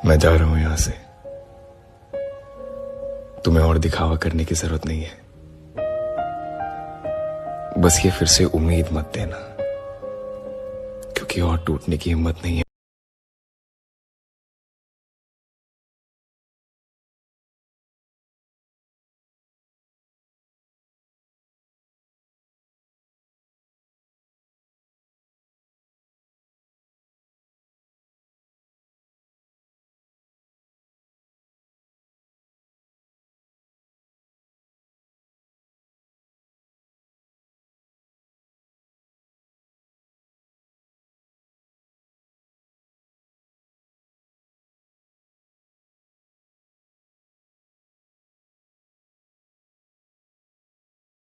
मैं जा रहा हूं यहां से। तुम्हें और दिखावा करने की जरूरत नहीं है। बस ये फिर से उम्मीद मत देना, क्योंकि और टूटने की हिम्मत नहीं है।